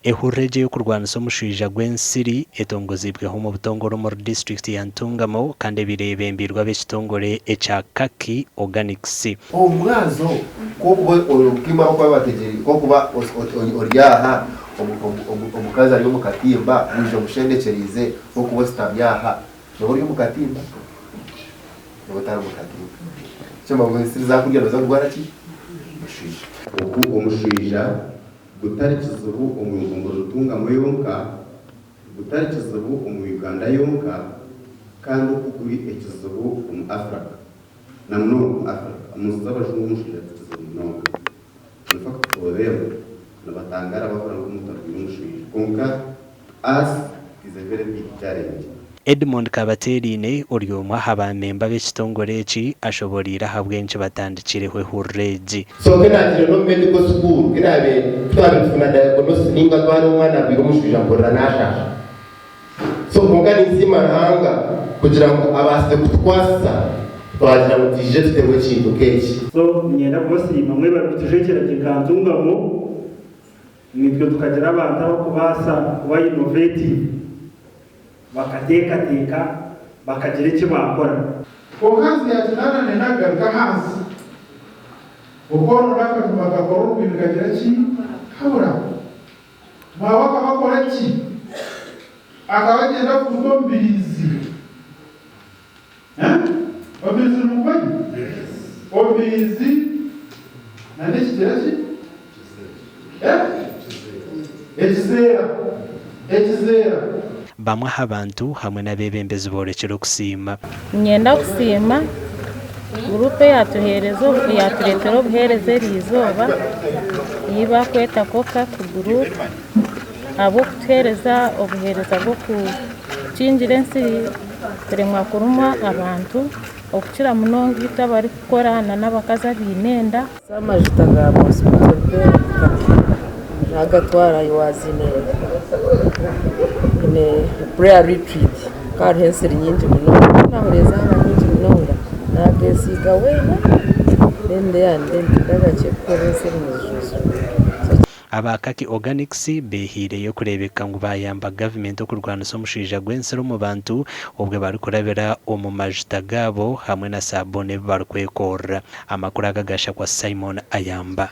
Ehurreje y'Okurwanisa omushwija gw'ensiri etongozibweho mu butongoro mu district ya Ntungamo kandi birebembirwa b'ekitongore ekya Kakie Organics. Omwazo kuba olukima kwa bategeri kuba oryaha omukazi ari mu katimba uje mushendekerize kuba sitamyaha uri mu katimba n'otari mu katimba cyangwa gw'ensiri zakurya nazo rwaraki mushwija omushwija gutarikizaho omuyungunguru Ntungamo yonka gutarikizaho omu Uganda yonka kandi okuguri ekizaho omu Africa namno omu Africa muzabajungu mushwija tuzizono in fact for them nabatangara bakora nk'umutarwi mushwija konka as is a very big challenge. Edmond Kabaterine uri omwe abamemba b'ekitongore eki ashoborira habwenki batandikireho ehurreji. So kenatire no medical school kirabe twabituna diagnosis ninga twari umwana biro mushwija mporera nasha. So mungani nzima hanga kugira ngo abase kutwasa twagira mu tije tutewe kintu kechi. So nyenda bosi bamwe babitujekera Ntungamo nitwe tukagira abantu abo kubasa kuba innovative bakateka bakagira icyo bakora okazi yatunana nenagaruka hasi ukora bakakora ibintu kagira ki habura mwawaka bakora ki akabagenda kutombirizi obirizi n'umubanyi obirizi nande kigira ki ekizera bamwe abantu hamwe n'abebembezi borekera okusiima. Nyenda kusiima gurupe yaturetera obuhereza erizooba yiba kweta koka ku gurupe abo kutuhereza obuhereza bw'okukingira ensiri kuremwa kurumwa abantu okukira munonga itu abari kukorana n'abakazi abaine enda amajuta ga hospital nagatwara iwazine ne prayer retreat kari ensiri nyingi munonga nahureza nyingi munonga nagesiga wena ndende ndagache kukora ensiri muzuzu. Aba Kakie Organics behireyo kurebeka ngo bayamba government okurwanisa omushwija gw'ensiri mu bantu obwe bari kurabira omu majuta gabo hamwe na sabone bari kwekorra. Amakuru agagasha kwa Simon Ayamba.